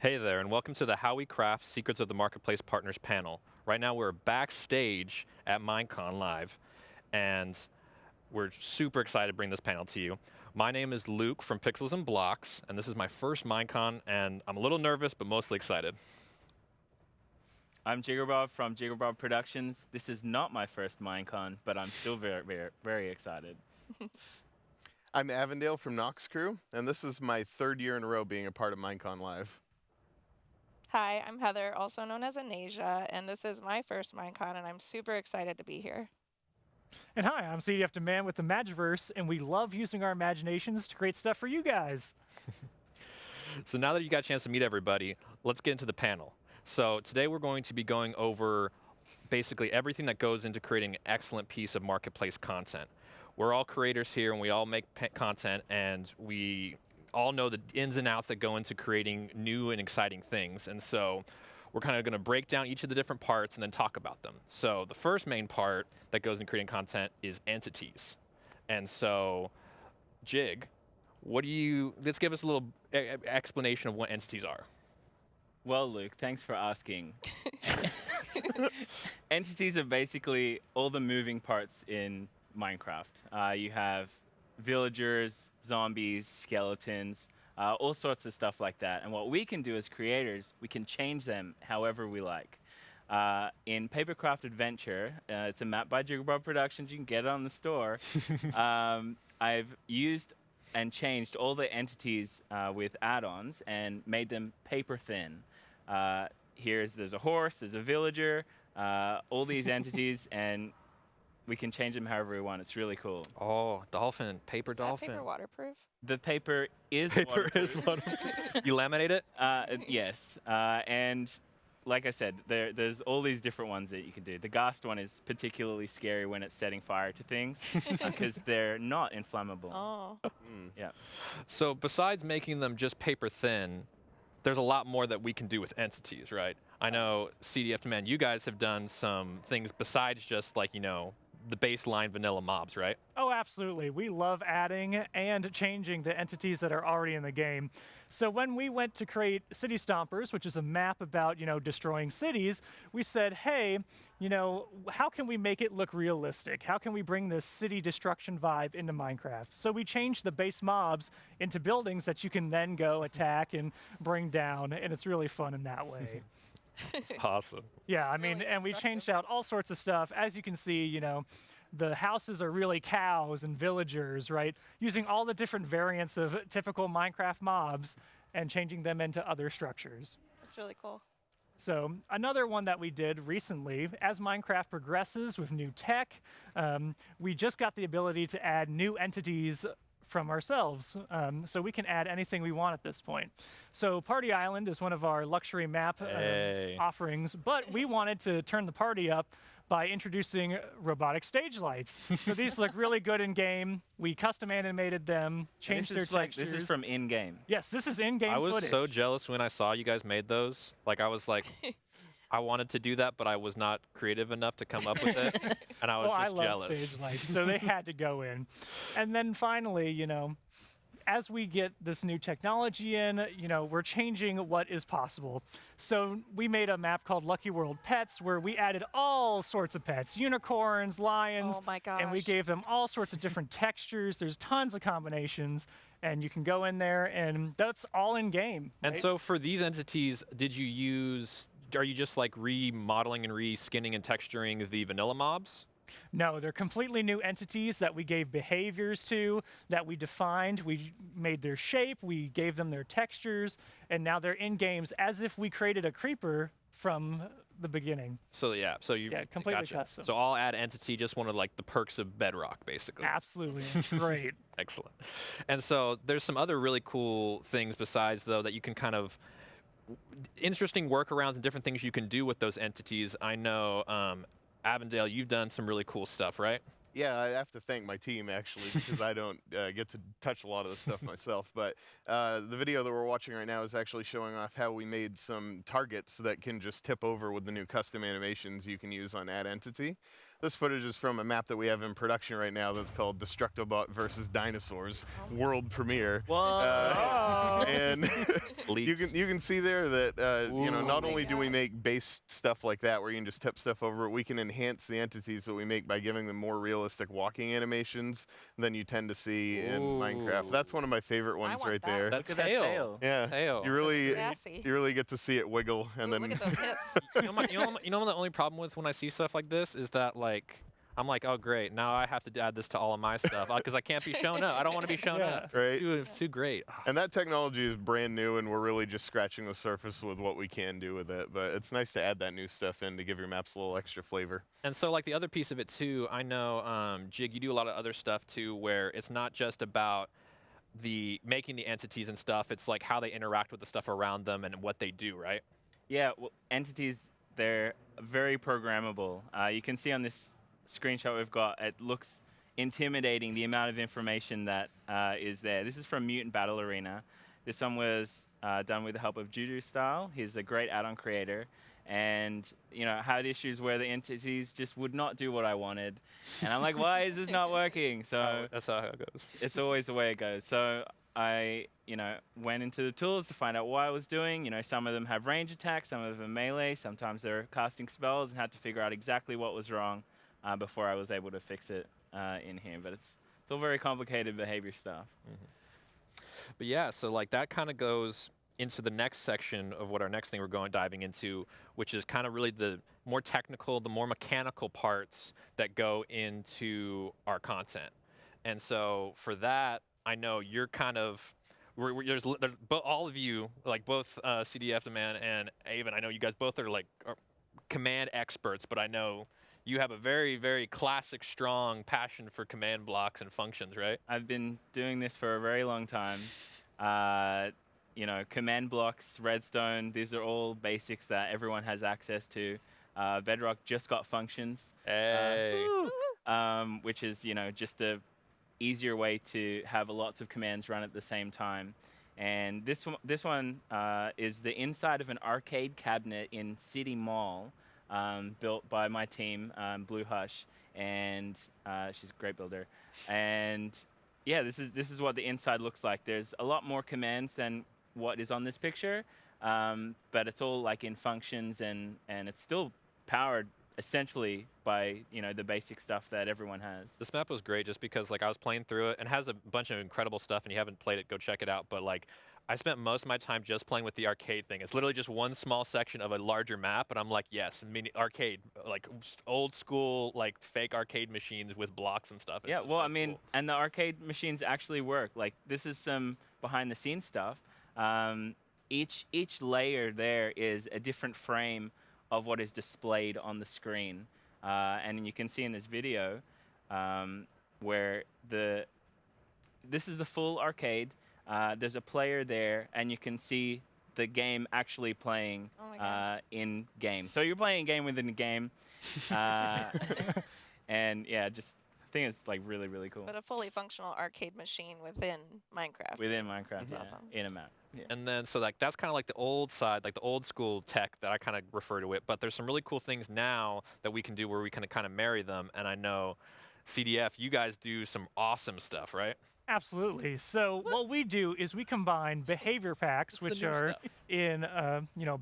Hey there, and welcome to the How We Craft Secrets of the Marketplace Partners panel. Right now, we're backstage at Minecon Live, and we're super excited to bring this panel to you. My name is Luke from Pixels and Blocks, and this is my first Minecon, and I'm a little nervous, but mostly excited. I'm Jigarbov from Jigarbov Productions. This is not my first Minecon, but I'm still very excited. I'm Avondale from Noxcrew, and this is my third year in a row being a part of Minecon Live. Hi, I'm Heather, also known as Eneija, and this is my first Minecon, and I'm super excited to be here. And hi, I'm CDF Demand with Imagiverse, and we love using our imaginations to create stuff for you guys. So now that you got a chance to meet everybody, let's get into the panel. So today we're going to be going over basically everything that goes into creating an excellent piece of marketplace content. We're all creators here, and we all make content, and we all know the ins and outs that go into creating new and exciting things. And so we're kind of going to break down each of the different parts and then talk about them. So the first main part that goes in creating content is entities. And so, Jig, let's give us a little explanation of what entities are. Well, Luke, thanks for asking. Entities are basically all the moving parts in Minecraft. You have villagers, zombies, skeletons, all sorts of stuff like that. And what we can do as creators, we can change them however we like. In Papercraft Adventure, it's a map by Jigarbov Productions. You can get it on the store. I've used and changed all the entities with add-ons and made them paper thin. There's a horse, there's a villager, all these entities, and we can change them however we want. It's really cool. Oh, dolphin, paper Is dolphin. that paper waterproof? The paper is Paper waterproof. is waterproof. You laminate it? Yes. And like I said, there's all these different ones that you can do. The Ghast one is particularly scary when it's setting fire to things because they're not inflammable. Oh. Yeah. So besides making them just paper thin, there's a lot more that we can do with entities, right? I know CDF Demand, you guys have done some things besides just like, the baseline vanilla mobs, right? Oh, absolutely. We love adding and changing the entities that are already in the game. So when we went to create City Stompers, which is a map about, destroying cities, we said, hey, how can we make it look realistic? How can we bring this city destruction vibe into Minecraft? So we changed the base mobs into buildings that you can then go attack and bring down, and it's really fun in that way. Awesome. Yeah, I It's really mean, and we destructive. changed out all sorts of stuff. As you can see, the houses are really cows and villagers, right? Using all the different variants of typical Minecraft mobs and changing them into other structures. That's really cool. So another one that we did recently, as Minecraft progresses with new tech, we just got the ability to add new entities from ourselves. So we can add anything we want at this point. So Party Island is one of our luxury map offerings, but we wanted to turn the party up by introducing robotic stage lights. So these look really good in game. We custom animated them, changed their textures. This is from in-game. Yes, this is in-game I was footage. so jealous when I saw you guys made those. Like, I was like, I wanted to do that, but I was not creative enough to come up with it. And I was I just love jealous. stage lights, so they had to go in. And then finally, as we get this new technology in, we're changing what is possible. So we made a map called Lucky World Pets where we added all sorts of pets, unicorns, lions, Oh my and we gosh. gave them all sorts of different textures. There's tons of combinations, and you can go in there, and that's all in game. And right? so for these entities, are you just like remodeling and reskinning and texturing the vanilla mobs? No, they're completely new entities that we gave behaviors to, that we defined. We made their shape, we gave them their textures, and now they're in games as if we created a creeper from the beginning. So yeah, completely gotcha. custom. So I'll add entity, just one of like the perks of Bedrock, basically. Absolutely, it's great. Excellent. And so there's some other really cool things besides though that you can kind of interesting workarounds and different things you can do with those entities. I know, Avondale, you've done some really cool stuff, right? Yeah, I have to thank my team, actually, because I don't get to touch a lot of the stuff myself. But the video that we're watching right now is actually showing off how we made some targets that can just tip over with the new custom animations you can use on Add Entity. This footage is from a map that we have in production right now that's called Destructobot versus Dinosaurs World Premiere. Whoa. And you can see there that you know, not my only do we God. make base stuff like that where you can just tip stuff over it, we can enhance the entities that we make by giving them more realistic walking animations than you tend to see in Minecraft. That's one of my favorite ones want right that. there. That Look at that tail. tail. Yeah, Tail. you really Sassy. you really get to see it wiggle, and Ooh, then look at those hips. You know the only problem with when I see stuff like this is that like I'm like, oh great, now I have to add this to all of my stuff because I can't be shown up. I don't want to be shown Yeah. up. Right. It's too great. And that technology is brand new, and we're really just scratching the surface with what we can do with it. But it's nice to add that new stuff in to give your maps a little extra flavor. And so like the other piece of it too, I know Jig, you do a lot of other stuff too, where it's not just about the making the entities and stuff. It's like how they interact with the stuff around them and what they do, right? Yeah, well, entities, they're very programmable. You can see on this screenshot we've got, it looks intimidating, the amount of information that is there. This is from Mutant Battle Arena. This one was done with the help of Juju Style. He's a great add-on creator. And, you know, had issues where the entities just would not do what I wanted. And I'm like, why is this not working? So That's how it goes. it's always the way it goes. So I, you know, went into the tools to find out what I was doing. You know, some of them have range attacks, some of them melee, sometimes they're casting spells, and had to figure out exactly what was wrong before I was able to fix it in here. But it's all very complicated behavior stuff. But yeah, so like that kind of goes into the next section of what our next thing we're diving into, which is kind of really the more technical, the more mechanical parts that go into our content. And so for that, I know you're kind of, all of you, like both CDF the Man and Avon, I know you guys both are like command experts, but I know you have a very, very classic, strong passion for command blocks and functions, right? I've been doing this for a very long time. You know, command blocks, redstone, these are all basics that everyone has access to. Bedrock just got functions, Hey. which is, you know, just a easier way to have lots of commands run at the same time. And this one is the inside of an arcade cabinet in City Mall, built by my team, Blue Hush, and she's a great builder. And yeah, this is what the inside looks like. There's a lot more commands than what is on this picture, but it's all like in functions, and it's still powered essentially by, you know, the basic stuff that everyone has. This map was great just because like I was playing through it and it has a bunch of incredible stuff, and you haven't played it, go check it out. But like I spent most of my time just playing with the arcade thing. It's literally just one small section of a larger map, and I'm like, yes, mini arcade, like old school, like fake arcade machines with blocks and stuff. It's Yeah, just well, so I mean, cool. and the arcade machines actually work. Like, this is some behind the scenes stuff. Each layer there is a different frame of what is displayed on the screen. And you can see in this video where this is the full arcade. There's a player there, and you can see the game actually playing Oh my gosh. in game. So you're playing a game within a game, and yeah, just I think it's like really, really cool But a fully functional arcade machine within Minecraft. within Minecraft. That's Yeah, awesome. in a map. Yeah. And then so like that's kind of like the old side, like the old school tech that I kind of refer to it. But there's some really cool things now that we can do where we can kind of marry them. And I know CDF, you guys do some awesome stuff, right? Absolutely. So what we do is we combine behavior packs, which new are stuff? in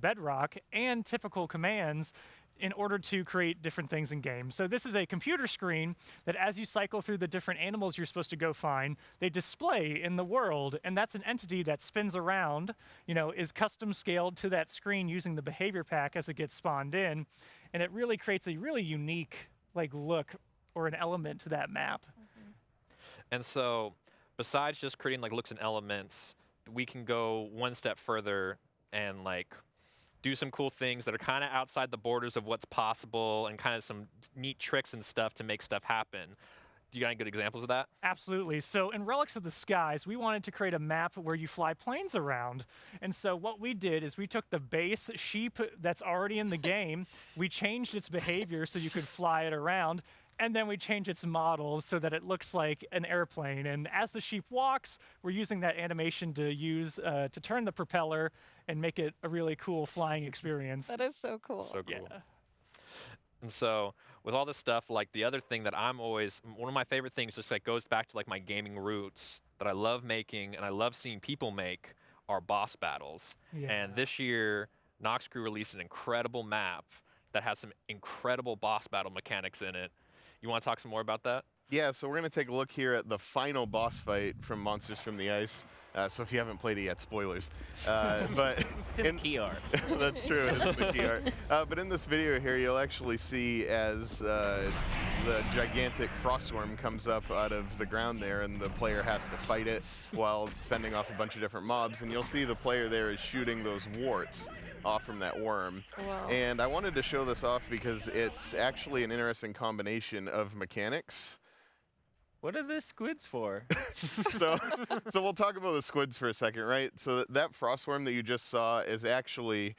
Bedrock, and typical commands in order to create different things in game. So this is a computer screen that as you cycle through the different animals you're supposed to go find, they display in the world, and that's an entity that spins around, is custom scaled to that screen using the behavior pack as it gets spawned in, and it really creates a really unique look or an element to that map. And so besides just creating like looks and elements, we can go one step further and like do some cool things that are kind of outside the borders of what's possible and kind of some neat tricks and stuff to make stuff happen. Do you got any good examples of that? Absolutely. So in Relics of the Skies, we wanted to create a map where you fly planes around. And so what we did is we took the base sheep that's already in the game, we changed its behavior so you could fly it around, and then we changed its model so that it looks like an airplane. And as the sheep walks, we're using that animation to turn the propeller and make it a really cool flying experience. That is so cool. So cool. Yeah. And so with all this stuff, like the other thing that I'm always, one of my favorite things just like goes back to like my gaming roots that I love making and I love seeing people make are boss battles. Yeah. And this year, Noxcrew released an incredible map that has some incredible boss battle mechanics in it. You want to talk some more about that? Yeah, so we're going to take a look here at the final boss fight from Monsters from the Ice. So if you haven't played it yet, spoilers. But It's in the key art. that's true, it is in the key art. But in this video here, you'll actually see as the gigantic frostworm comes up out of the ground there, and the player has to fight it while fending off a bunch of different mobs. And you'll see the player there is shooting those warts off from that worm. Wow. And I wanted to show this off because it's actually an interesting combination of mechanics. What are the squids for? so we'll talk about the squids for a second, right? So that frostworm that you just saw is actually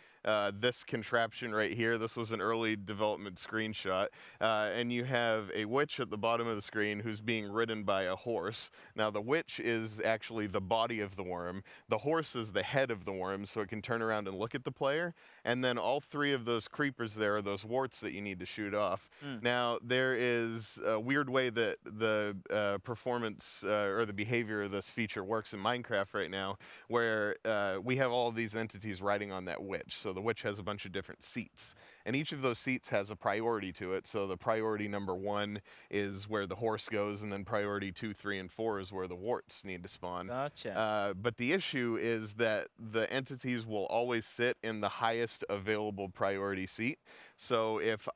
this contraption right here. This was an early development screenshot. And you have a witch at the bottom of the screen who's being ridden by a horse. Now, the witch is actually the body of the worm. The horse is the head of the worm, so it can turn around and look at the player. And then all three of those creepers there are those warts that you need to shoot off. Now, there is a weird way that the performance or the behavior of this feature works in Minecraft right now, where we have all of these entities riding on that witch. So the witch has a bunch of different seats, and each of those seats has a priority to it. So the priority number 1 is where the horse goes, and then priority 2, 3, and 4 is where the warts need to spawn. Gotcha. But the issue is that the entities will always sit in the highest available priority seat. So if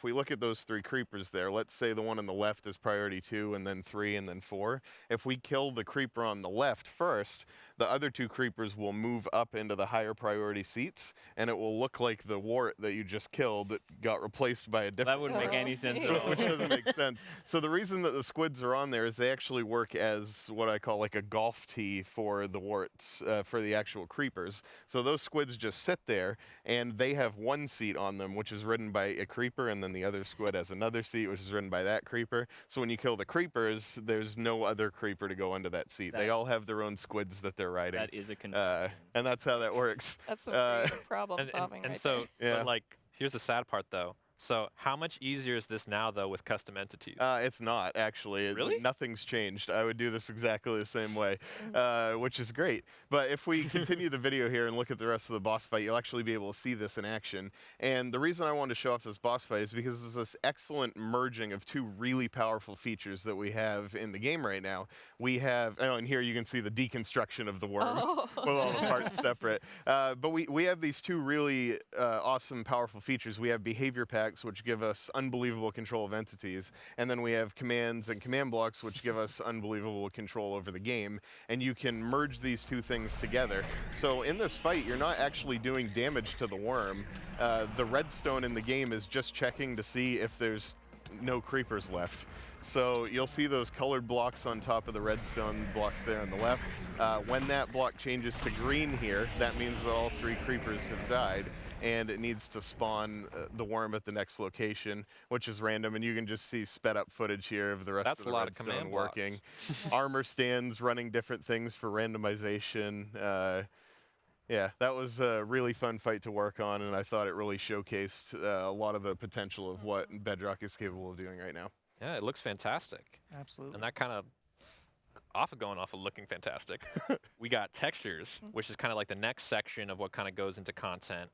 we look at those 3 creepers there, let's say the one on the left is priority 2, and then 3, and then 4. If we kill the creeper on the left first, the other 2 creepers will move up into the higher priority seats, and it will look like the wart that you just killed that got replaced by a different That wouldn't make any sense at all. which doesn't make sense. So the reason that the squids are on there is they actually work as what I call like a golf tee for the warts, for the actual creepers. So those squids just sit there, and they have one seat on them, which is ridden by a creeper, and then the other squid has another seat, which is ridden by that creeper. So when you kill the creepers, there's no other creeper to go into that seat. They all have their own squids that they're riding. That is a confusion. And that's how that works. That's some creative problem solving And right so, Yeah. but like, here's the sad part though. So how much easier is this now though with custom entities? It's not, actually. Really? Nothing's changed. I would do this exactly the same way, which is great. But if we continue the video here and look at the rest of the boss fight, you'll actually be able to see this in action. And the reason I wanted to show off this boss fight is because it's this excellent merging of 2 really powerful features that we have in the game right now. We have, and here you can see the deconstruction of the worm with all the parts separate. But we have these 2 really awesome, powerful features. We have behavior packs, which give us unbelievable control of entities, and then we have commands and command blocks, which give us unbelievable control over the game, and you can merge these 2 things together. So in this fight, you're not actually doing damage to the worm. The redstone in the game is just checking to see if there's no creepers left. So you'll see those colored blocks on top of the redstone blocks there on the left. When that block changes to green here, that means that all 3 creepers have died, and it needs to spawn the worm at the next location, which is random, and you can just see sped up footage here of the rest That's of a the lot of redstone command blocks. working. Armor stands running different things for randomization. Yeah, that was a really fun fight to work on, and I thought it really showcased a lot of the potential of what Bedrock is capable of doing right now. Yeah, it looks fantastic. Absolutely. And that kind of going off of looking fantastic. We got textures, which is kind of like the next section of what kind of goes into content.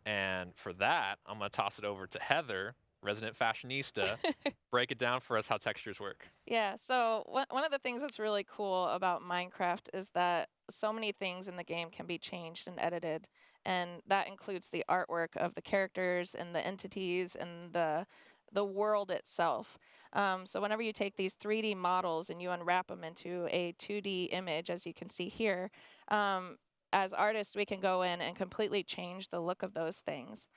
And for that, I'm going to toss it over to Heather, resident fashionista. Break it down for us how textures work. Yeah, so one of the things that's really cool about Minecraft is that so many things in the game can be changed and edited, and that includes the artwork of the characters and the entities and the world itself. So whenever you take these 3D models and you unwrap them into a 2D image, as you can see here, as artists, we can go in and completely change the look of those things.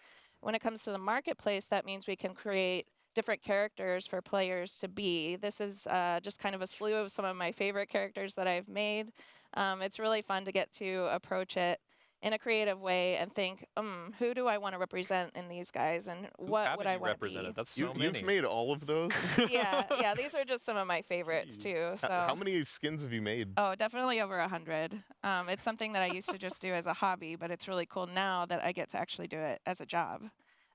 When it comes to the marketplace, that means we can create different characters for players to be. This is just kind of a slew of some of my favorite characters that I've made. It's really fun to get to approach it in a creative way and think, who do I want to represent in these guys, and what would I want to be? That's so many. You've made all of those? Yeah, these are just some of my favorites too. So How many skins have you made? Oh, definitely over 100. It's something that I used to just do as a hobby, but it's really cool now that I get to actually do it as a job.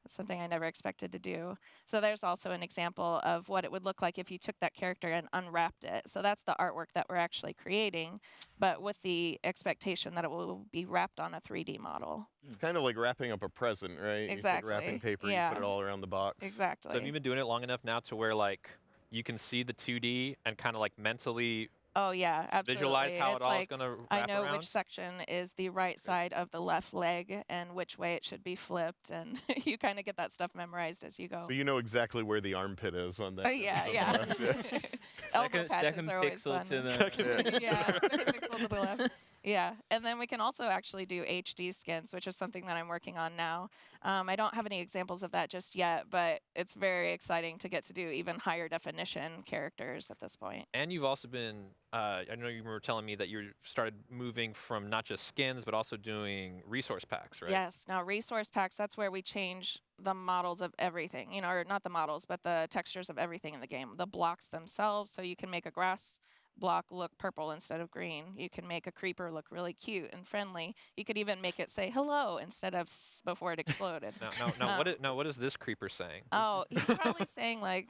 That's something I never expected to do. So there's also an example of what it would look like if you took that character and unwrapped it. So that's the artwork that we're actually creating, but with the expectation that it will be wrapped on a 3D model. It's kind of like wrapping up a present, right? Exactly. You take wrapping paper, Yeah. you put it all around the box. Exactly. So have you been doing it long enough now to where like you can see the 2D and kind of like mentally Oh yeah, absolutely. visualize how It's it all is like, going to I wrap know around? which section is the right side of the left leg and which way it should be flipped, and you kind of get that stuff memorized as you go. So you know exactly where the armpit is on that. Yeah, on the yeah. left, Elbow Second, patches second are always pixel fun. to the. Yeah, second pixel to the left. Yeah, and then we can also actually do HD skins, which is something that I'm working on now. I don't have any examples of that just yet, but it's very exciting to get to do even higher definition characters at this point. And you've also been, I know you were telling me that you started moving from not just skins, but also doing resource packs, right? Yes. Now, resource packs, that's where we change the models of everything, or not the models, but the textures of everything in the game. The blocks themselves, so you can make a grass block look purple instead of green. You can make a creeper look really cute and friendly. You could even make it say hello instead of s before it exploded. Now, what is this creeper saying? Oh, he's probably saying like,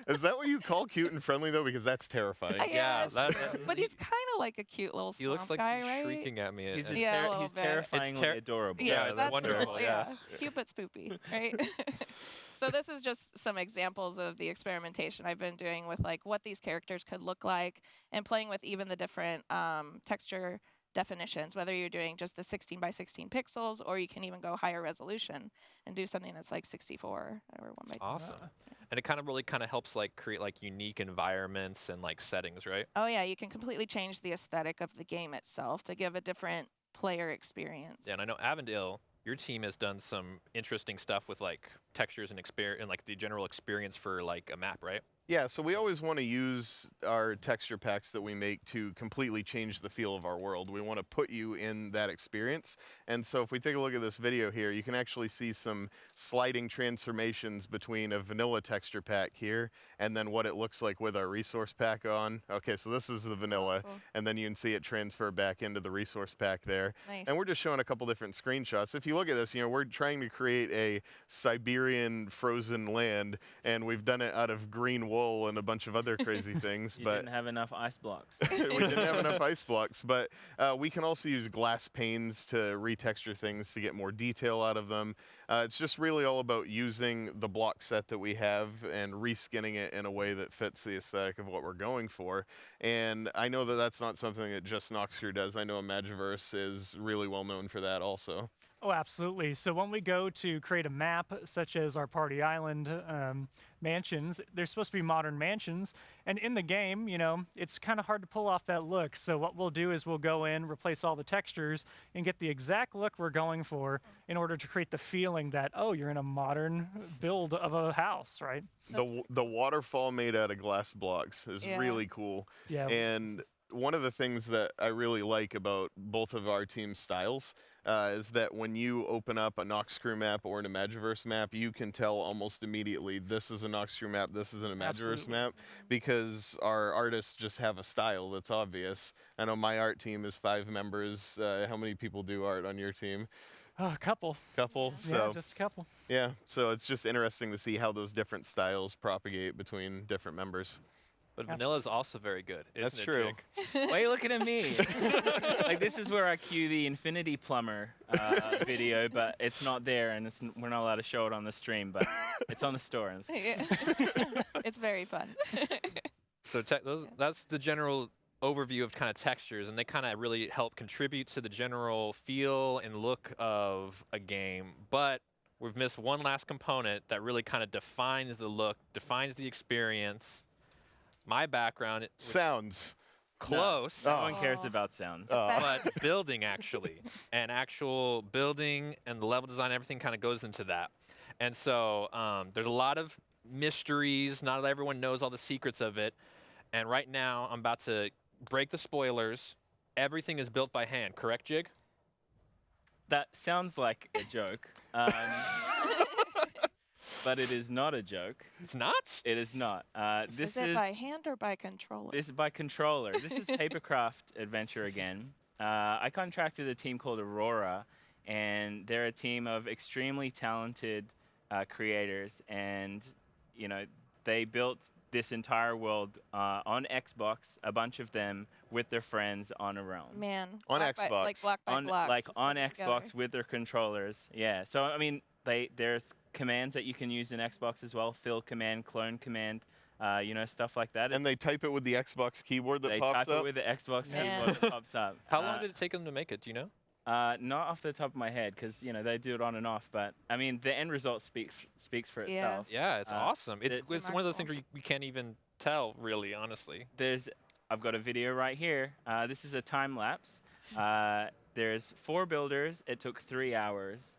Is that what you call cute and friendly though? Because that's terrifying. Yeah, it's that- true. But he's kind of like a cute little He swamp looks like guy, he's right? shrieking at me. He's, and- Yeah, a little he's bit. terrifyingly adorable. Yeah, it's that's wonderful, cool, yeah. Cute but spoopy, right? So this is just some examples of the experimentation I've been doing with like what these characters could look like and playing with even the different texture definitions, whether you're doing just the 16 by 16 pixels or you can even go higher resolution and do something that's like 64 or 1 by 2. Awesome. And it kind of really kind of helps like create like unique environments and like settings, right? Oh yeah, you can completely change the aesthetic of the game itself to give a different player experience. Yeah, and I know Avondale, your team has done some interesting stuff with like textures and experience and like the general experience for like a map, right? Yeah, so we always want to use our texture packs that we make to completely change the feel of our world. We want to put you in that experience. And so if we take a look at this video here, you can actually see some sliding transformations between a vanilla texture pack here and then what it looks like with our resource pack on. Okay, so this is the vanilla, Cool. and then you can see it transfer back into the resource pack there. Nice. And we're just showing a couple different screenshots. If you look at this, we're trying to create a Siberian frozen land, and we've done it out of green wool and a bunch of other crazy things. You but didn't have enough ice blocks. we didn't have enough ice blocks. But we can also use glass panes to retexture things to get more detail out of them. It's just really all about using the block set that we have and reskinning it in a way that fits the aesthetic of what we're going for. And I know that that's not something that just Noxcrew does. I know Imagiverse is really well known for that also. Oh, absolutely. So when we go to create a map, such as our Party Island mansions, they're supposed to be modern mansions. And in the game, it's kind of hard to pull off that look. So what we'll do is we'll go in, replace all the textures, and get the exact look we're going for in order to create the feeling that, oh, you're in a modern build of a house, right? The waterfall made out of glass blocks is Yeah. really cool. Yeah. And one of the things that I really like about both of our team styles is that when you open up a Noxcrew map or an Imagiverse map, you can tell almost immediately this is a Noxcrew map, this is an Imagiverse Absolutely. map, because our artists just have a style that's obvious. I know my art team is 5 members. How many people do art on your team? Oh, a couple. Couple. Yeah, So just a couple. yeah, so it's just interesting to see how those different styles propagate between different members. But vanilla is also very good. That's isn't it, true. Jake? Why are you looking at me? Like, this is where I cue the Infinity Plumber video, but it's not there, and we're not allowed to show it on the stream, but it's on the store. And Yeah. It's very fun. So that's the general overview of kind of textures, and they kind of really help contribute to the general feel and look of a game. But we've missed one last component that really kind of defines the look, defines the experience. My background, Sounds. close, No one cares about sounds. but building actually, and actual building and the level design, everything kind of goes into that. And so there's a lot of mysteries. Not everyone knows all the secrets of it. And right now, I'm about to break the spoilers. Everything is built by hand, correct, Jig? That sounds like a joke, but it is not a joke. It's not? It is not. This Is it by hand or by controller? This is by controller. This is Papercraft Adventure again. I contracted a team called Aurora, and they're a team of extremely talented creators, and they built this entire world on Xbox, a bunch of them with their friends on a realm. Man. On block by- Xbox. like block by block. Like just on put it Xbox together. with their controllers. Yeah. So I mean, there's commands that you can use in Xbox as well. Fill command, clone command, stuff like that. And they type it with the Xbox keyboard that they pops type up. it with the Xbox Yeah. keyboard that pops up. How long did it take them to make it? Do you know? Not off the top of my head, because they do it on and off. But I mean, the end result speaks for Yeah. itself. Yeah, it's awesome. It's one of those things remarkable. where we can't even tell, really, honestly. I've got a video right here. This is a time lapse. There's 4 builders. It took 3 hours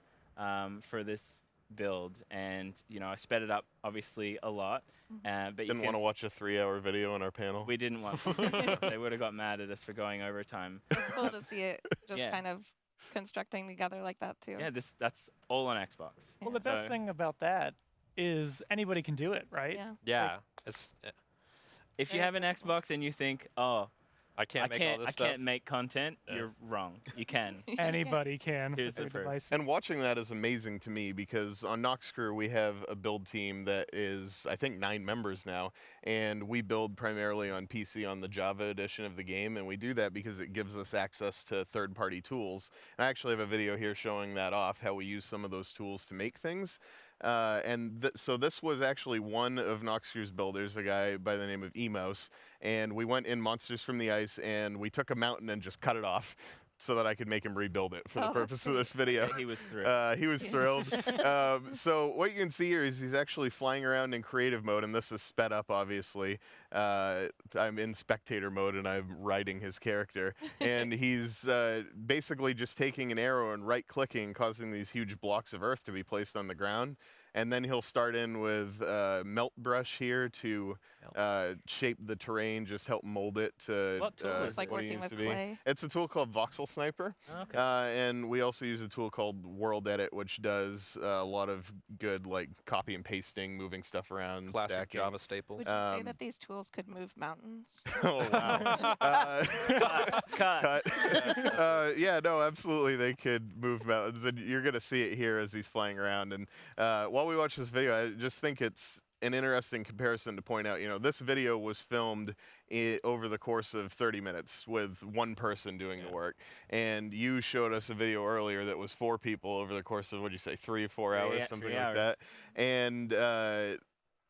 for this build, and I sped it up obviously a lot. But you Didn't want to watch a 3-hour video on our panel. We didn't want to. They would have got mad at us for going over time. It's cool to see it just Yeah. kind of constructing together like that too. Yeah, that's all on Xbox. Well, the best So- thing about that is anybody can do it, right? Yeah. Yeah. It's, If you Very have an flexible. Xbox and you think, oh, I can't make all this I stuff. can't make content, Yeah. you're wrong. You can. Anybody can. Here's with the their proof. devices. And watching that is amazing to me because on Noxcrew we have a build team that is, I think, 9 members now, and we build primarily on PC on the Java edition of the game, and we do that because it gives us access to third-party tools. And I actually have a video here showing that off, how we use some of those tools to make things. So this was actually one of Noxcrew's builders, a guy by the name of Emos, and we went in Monsters from the Ice, and we took a mountain and just cut it off so that I could make him rebuild it for the Oh, that's purpose of this video. He was thrilled. He was thrilled. So what you can see here is he's actually flying around in creative mode, and this is sped up, obviously. I'm in spectator mode, and I'm riding his character. And he's basically just taking an arrow and right-clicking, causing these huge blocks of earth to be placed on the ground. And then he'll start in with melt brush here to shape the terrain, just help mold it to What tool is It's like what it working needs with to be. clay. It's a tool called Voxel Sniper. Okay. And we also use a tool called World Edit, which does a lot of good like copy and pasting, moving stuff around, Classic stacking. Java staples. Would you say Um, that these tools could move mountains? Oh wow! Cut. Yeah, no, absolutely, they could move mountains, and you're gonna see it here as he's flying around. And while we watch this video, I just think it's an interesting comparison to point out. This video was filmed over the course of 30 minutes with one person doing the work, and you showed us a video earlier that was 4 people over the course of, what'd you say, 3 or 4 hours, something 3 like hours. that.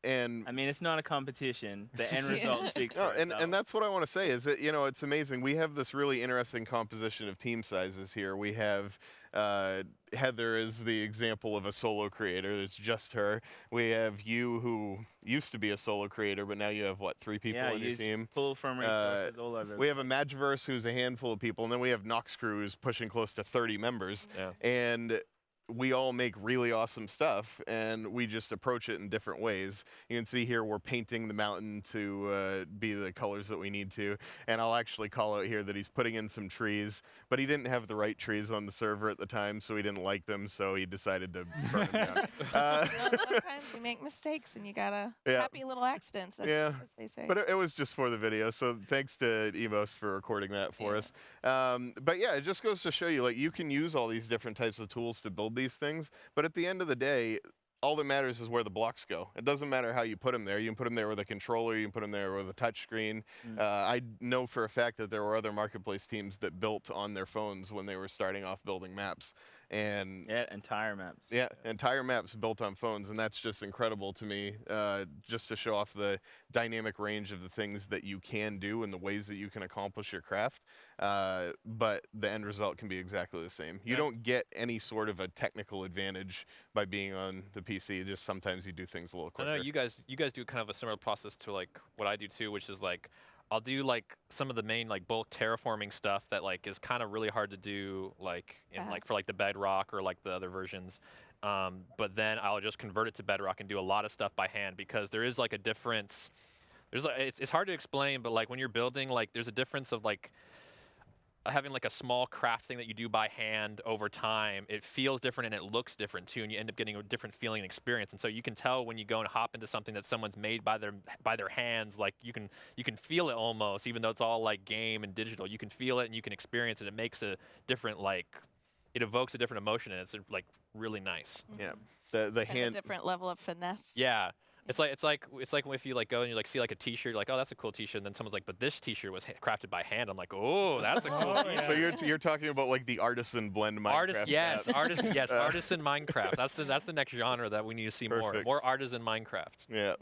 And I mean, it's not a competition. The end result speaks for no, itself. and that's what I want to say is that it's amazing. We have this really interesting composition of team sizes here. We have Heather is the example of a solo creator. It's just her. We have you, who used to be a solo creator, but now you have 3 people on your team. Pull from resources all over. We have Imagiverse, who's a handful of people, and then we have Noxcrew, who's pushing close to 30 members. Yeah. And we all make really awesome stuff, and we just approach it in different ways. You can see here we're painting the mountain to be the colors that we need to, and I'll actually call out here that he's putting in some trees, but he didn't have the right trees on the server at the time, so he didn't like them, so he decided to burn them down. Sometimes you make mistakes and you gotta Yeah. happy little accidents, as, Yeah. as they say. But it was just for the video, so thanks to Emos for recording that for us. But yeah, it just goes to show you, you can use all these different types of tools to build these things, but at the end of the day, all that matters is where the blocks go. It doesn't matter how you put them there. You can put them there with a controller, you can put them there with a touch screen. I know for a fact that there were other marketplace teams that built on their phones when they were starting off building maps. And entire maps. yeah, entire maps built on phones, and that's just incredible to me, just to show off the dynamic range of the things that you can do and the ways that you can accomplish your craft. But the end result can be exactly the same. You don't get any sort of a technical advantage by being on the PC. Just sometimes you do things a little I quicker. know you guys do kind of a similar process to what I do too, which is I'll do some of the main bulk terraforming stuff that is kind of really hard to do in for the Bedrock or the other versions. But then I'll just convert it to Bedrock and do a lot of stuff by hand, because there is a difference. There's it's hard to explain, but when you're building, there's a difference of having a small craft thing that you do by hand over time. It feels different and it looks different too, and you end up getting a different feeling and experience. And so you can tell when you go and hop into something that someone's made by their hands, you can feel it almost, even though it's all game and digital. You can feel it and you can experience it. It makes a different it evokes a different emotion, and it's like really nice. Yeah. The And a hand. different level of finesse. Yeah. It's like if you like go and you like see like a T-shirt, you're like, oh, that's a cool T-shirt, and then someone's like, but this T-shirt was crafted by hand. I'm like, oh, that's a cool Oh, T-shirt. yeah. So you're talking about like the artisan blend Minecraft. Yes, apps. artisan Minecraft. That's the next genre that we need to see Perfect. more artisan Minecraft. Yeah.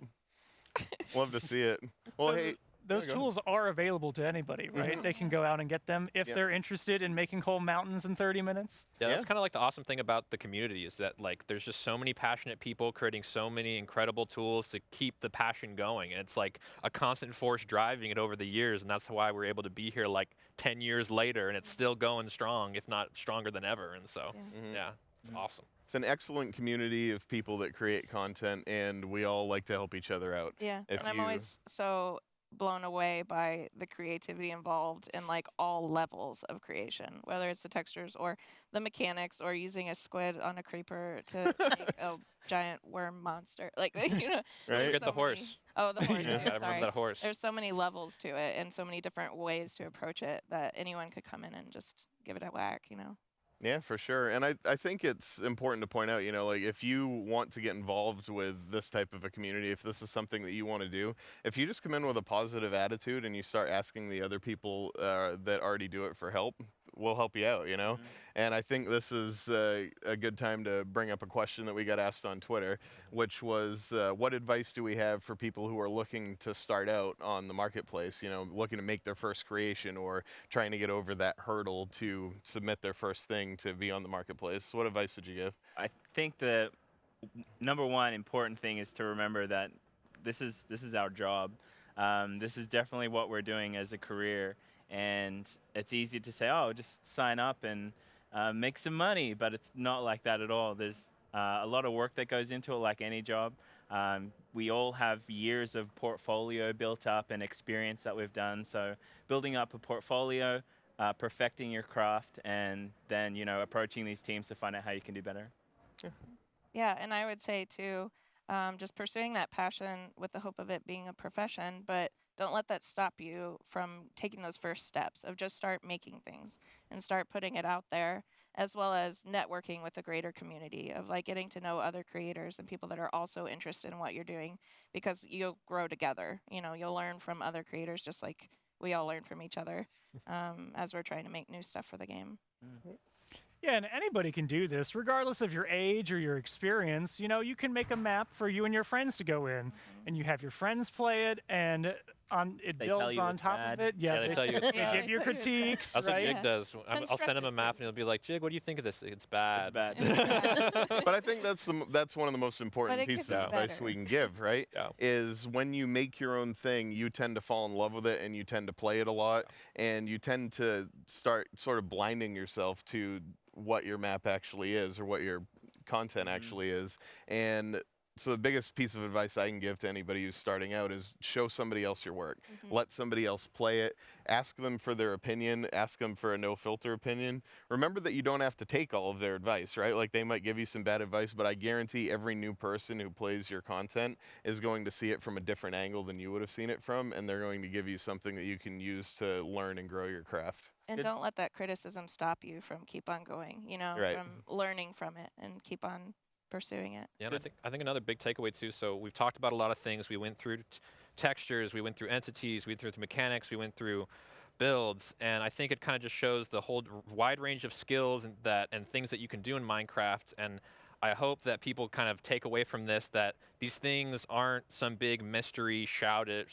Love to see it. Well, So hey. Those go. tools are available to anybody, right? They can go out and get them if Yep. they're interested in making whole mountains in 30 minutes. Yeah, that's Yeah. kind of like the awesome thing about the community is that like there's just so many passionate people creating so many incredible tools to keep the passion going, and it's like a constant force driving it over the years, and that's why we're able to be here like 10 years later, and it's still going strong, if not stronger than ever. And so, yeah, it's awesome. It's an excellent community of people that create content, and we all like to help each other out. Yeah, If and I'm you- always so blown away by the creativity involved in like all levels of creation, whether it's the textures or the mechanics or using a squid on a creeper to make a giant worm monster. Like you know, Right? there's Forget the so many- horse. Oh, the horse. Yeah, too, I remember sorry. that horse. There's so many levels to it and so many different ways to approach it that anyone could come in and just give it a whack. You know. Yeah, for sure. And I think it's important to point out, you know, like if you want to get involved with this type of a community, if this is something that you want to do, if you just come in with a positive attitude and you start asking the other people that already do it for help, we'll help you out, you know? And I think this is a good time to bring up a question that we got asked on Twitter, which was what advice do we have for people who are looking to start out on the marketplace, you know, looking to make their first creation or trying to get over that hurdle to submit their first thing to be on the marketplace? What advice would you give? I think the number one important thing is to remember that this is our job. This is definitely what we're doing as a career, and it's easy to say, oh, just sign up and make some money, but it's not like that at all. There's a lot of work that goes into it, like any job. We all have years of portfolio built up and experience that we've done. So building up a portfolio, perfecting your craft, and then approaching these teams to find out how you can do better. Yeah, and I would say too, just pursuing that passion with the hope of it being a profession, but don't let that stop you from taking those first steps of just start making things and start putting it out there, as well as networking with the greater community of like getting to know other creators and people that are also interested in what you're doing, because you'll grow together. You know, you'll learn from other creators just like we all learn from each other as we're trying to make new stuff for the game. Yeah, and anybody can do this, regardless of your age or your experience. You know, you can make a map for you and your friends to go in, and you have your friends play it, and it They tell builds you on it's top bad. of it. Yeah, they tell you it's they bad. give you They tell you it's bad. critiques, That's right? what Jig does. I'll send him a map and he'll Constructive be like, Jig, what do you think of this? It's bad. It's bad. But I think that's one of the most important it could pieces be of advice better. we can give, right? Yeah. Is when you make your own thing, you tend to fall in love with it and you tend to play it a lot, and you tend to start sort of blinding yourself to what your map actually is or what your content actually is. And so the biggest piece of advice I can give to anybody who's starting out is show somebody else your work. Let somebody else play it. Ask them for their opinion. Ask them for a no filter opinion. Remember that you don't have to take all of their advice, right? Like they might give you some bad advice, but I guarantee every new person who plays your content is going to see it from a different angle than you would have seen it from, and they're going to give you something that you can use to learn and grow your craft. And Good. don't let that criticism stop you from keep on going, you know, Right. from learning from it and keep on pursuing it. Yeah, and I think another big takeaway too. So we've talked about a lot of things. We went through textures, we went through entities, we went through mechanics, we went through builds, and I think it kind of just shows the whole wide range of skills and things that you can do in Minecraft. And I hope that people kind of take away from this that these things aren't some big mystery shrouded.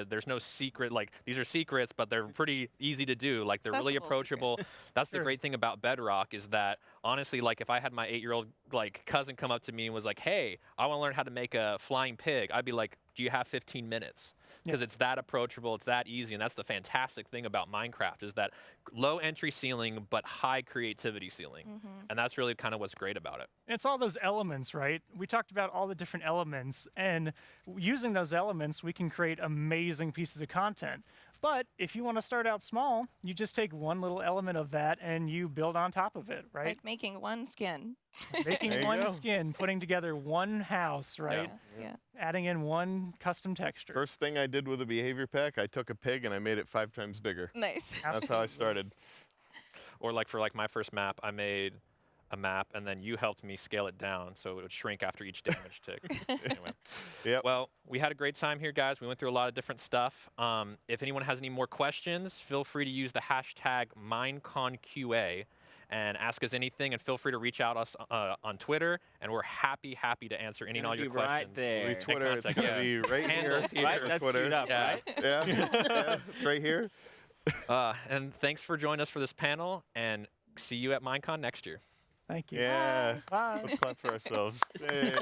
There's no secret, like these are secrets, but they're pretty easy to do. Like they're really Accessible approachable. That's the Sure. great thing about Bedrock is that honestly, like if I had my 8-year-old like cousin come up to me and was like, "Hey, I want to learn how to make a flying pig," I'd be like, "Do you have 15 minutes?" Because it's that approachable, it's that easy, and that's the fantastic thing about Minecraft is that low entry ceiling but high creativity ceiling, and that's really kind of what's great about it. It's all those elements, right? We talked about all the different elements, and using those elements, we can create amazing pieces of content. But if you want to start out small, you just take one little element of that and you build on top of it, right? Like making one skin. Making There you one go. skin, putting together one house, right? Yeah. Adding in one custom texture. First thing I did with a behavior pack, I took a pig and I made it 5 times bigger. Nice. That's how I started. Or like for like my first map, I made a map and then you helped me scale it down so it would shrink after each damage tick. Anyway. Yep. Well, we had a great time here, guys. We went through a lot of different stuff. If anyone has any more questions, feel free to use the hashtag Minecon Qa and ask us anything, and feel free to reach out us on Twitter, and we're happy to answer any and all your questions. Right there. We Twitter, it's contact, going to yeah. be right here. Handles here. Right, that's Twitter. queued up, Yeah. right? Yeah, yeah, it's right here. And thanks for joining us for this panel, and see you at Minecon next year. Thank you. Yeah. Bye. Let's clap for ourselves. Yay.